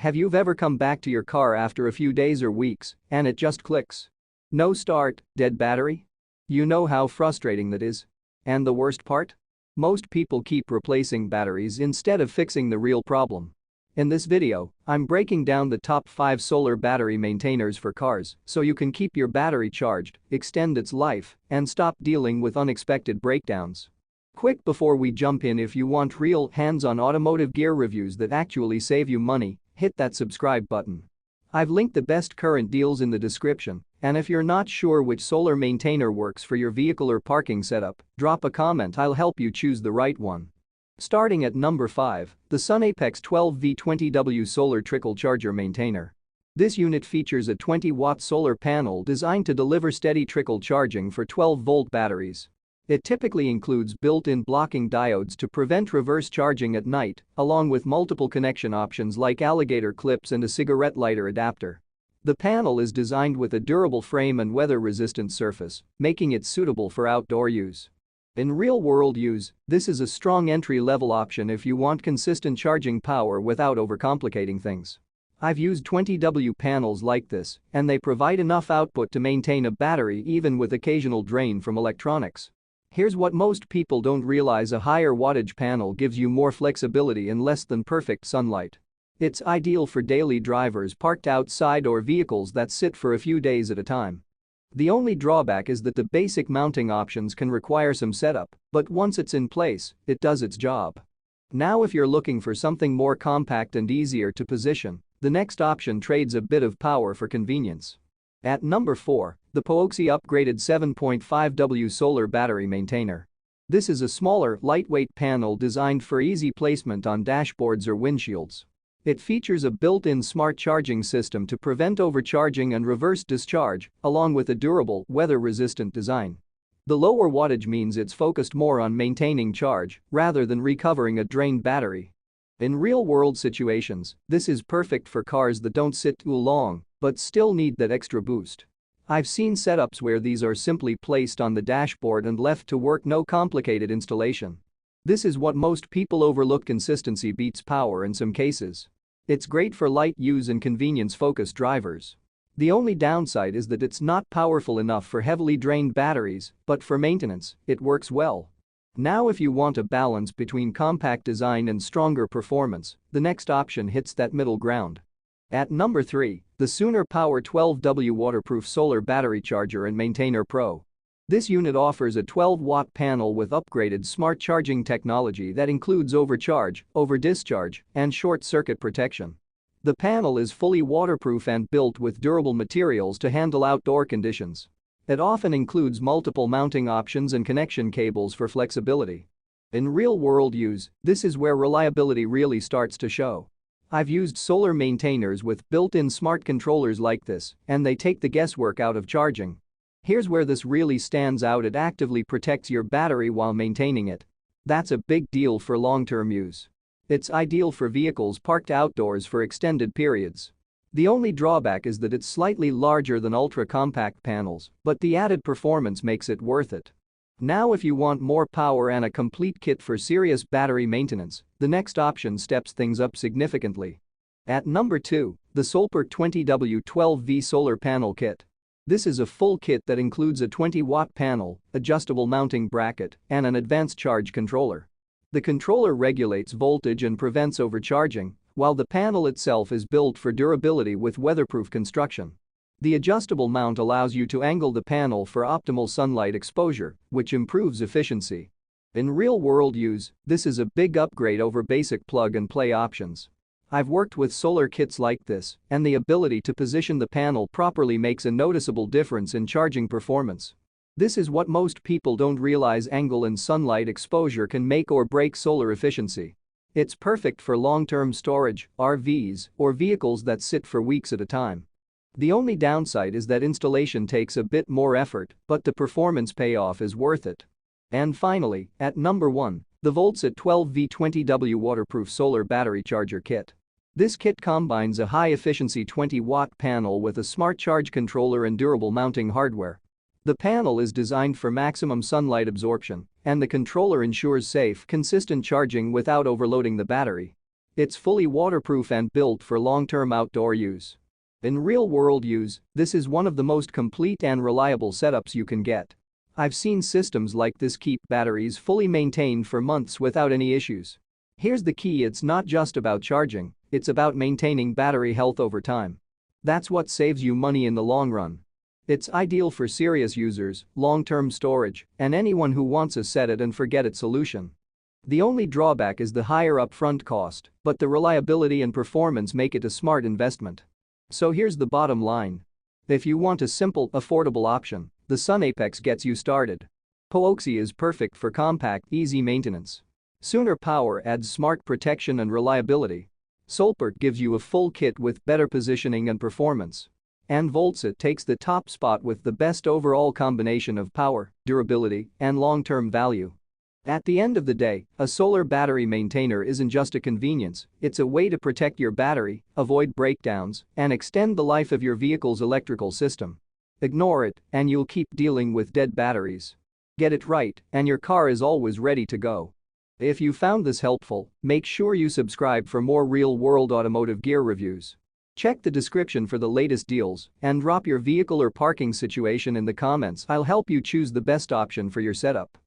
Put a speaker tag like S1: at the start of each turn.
S1: Have you ever come back to your car after a few days or weeks and it just clicks? No start, dead battery? You know how frustrating that is. And the worst part? Most people keep replacing batteries instead of fixing the real problem. In this video, I'm breaking down the top 5 solar battery maintainers for cars so you can keep your battery charged, extend its life, and stop dealing with unexpected breakdowns. Quick before we jump in, if you want real hands-on automotive gear reviews that actually save you money, hit that subscribe button. I've linked the best current deals in the description, and if you're not sure which solar maintainer works for your vehicle or parking setup, drop a comment, I'll help you choose the right one. Starting at number 5, the SUNAPEX 12V20W Solar Trickle Charger Maintainer. This unit features a 20-watt solar panel designed to deliver steady trickle charging for 12-volt batteries. It typically includes built-in blocking diodes to prevent reverse charging at night, along with multiple connection options like alligator clips and a cigarette lighter adapter. The panel is designed with a durable frame and weather-resistant surface, making it suitable for outdoor use. In real-world use, this is a strong entry-level option if you want consistent charging power without overcomplicating things. I've used 20W panels like this, and they provide enough output to maintain a battery even with occasional drain from electronics. Here's what most people don't realize: a higher wattage panel gives you more flexibility in less than perfect sunlight. It's ideal for daily drivers parked outside or vehicles that sit for a few days at a time. The only drawback is that the basic mounting options can require some setup, but once it's in place, it does its job. Now, if you're looking for something more compact and easier to position, the next option trades a bit of power for convenience. At number 4, the POWOXI upgraded 7.5W Solar Battery Maintainer. This is a smaller, lightweight panel designed for easy placement on dashboards or windshields. It features a built-in smart charging system to prevent overcharging and reverse discharge, along with a durable, weather-resistant design. The lower wattage means it's focused more on maintaining charge rather than recovering a drained battery. In real-world situations, this is perfect for cars that don't sit too long but still need that extra boost. I've seen setups where these are simply placed on the dashboard and left to work, no complicated installation. This is what most people overlook: consistency beats power in some cases. It's great for light use and convenience-focused drivers. The only downside is that it's not powerful enough for heavily drained batteries, but for maintenance, it works well. Now, if you want a balance between compact design and stronger performance, the next option hits that middle ground. At number 3, the SUNAPEX 12W Waterproof Solar Battery Charger and Maintainer Pro. This unit offers a 12-watt panel with upgraded smart charging technology that includes overcharge, over-discharge, and short-circuit protection. The panel is fully waterproof and built with durable materials to handle outdoor conditions. It often includes multiple mounting options and connection cables for flexibility. In real-world use, this is where reliability really starts to show. I've used solar maintainers with built-in smart controllers like this, and they take the guesswork out of charging. Here's where this really stands out: it actively protects your battery while maintaining it. That's a big deal for long-term use. It's ideal for vehicles parked outdoors for extended periods. The only drawback is that it's slightly larger than ultra-compact panels, but the added performance makes it worth it. Now, if you want more power and a complete kit for serious battery maintenance, the next option steps things up significantly. At number 2, the SOLPERK 20W 12V Solar Panel Kit. This is a full kit that includes a 20-watt panel, adjustable mounting bracket, and an advanced charge controller. The controller regulates voltage and prevents overcharging, while the panel itself is built for durability with weatherproof construction. The adjustable mount allows you to angle the panel for optimal sunlight exposure, which improves efficiency. In real-world use, this is a big upgrade over basic plug-and-play options. I've worked with solar kits like this, and the ability to position the panel properly makes a noticeable difference in charging performance. This is what most people don't realize: angle and sunlight exposure can make or break solar efficiency. It's perfect for long-term storage, RVs, or vehicles that sit for weeks at a time. The only downside is that installation takes a bit more effort, but the performance payoff is worth it. And finally, at number 1, the Voltset 12V20W Waterproof Solar Battery Charger Kit. This kit combines a high-efficiency 20-watt panel with a smart charge controller and durable mounting hardware. The panel is designed for maximum sunlight absorption, and the controller ensures safe, consistent charging without overloading the battery. It's fully waterproof and built for long-term outdoor use. In real-world use, this is one of the most complete and reliable setups you can get. I've seen systems like this keep batteries fully maintained for months without any issues. Here's the key: it's not just about charging, it's about maintaining battery health over time. That's what saves you money in the long run. It's ideal for serious users, long-term storage, and anyone who wants a set-it-and-forget-it solution. The only drawback is the higher upfront cost, but the reliability and performance make it a smart investment. So here's the bottom line. If you want a simple, affordable option, the SUNAPEX gets you started. POWOXI is perfect for compact, easy maintenance. SUNAPEX adds smart protection and reliability. SOLPERK gives you a full kit with better positioning and performance. And Voltset takes the top spot with the best overall combination of power, durability, and long-term value. At the end of the day, a solar battery maintainer isn't just a convenience, it's a way to protect your battery, avoid breakdowns, and extend the life of your vehicle's electrical system. Ignore it, and you'll keep dealing with dead batteries. Get it right, and your car is always ready to go. If you found this helpful, make sure you subscribe for more real-world automotive gear reviews. Check the description for the latest deals and drop your vehicle or parking situation in the comments. I'll help you choose the best option for your setup.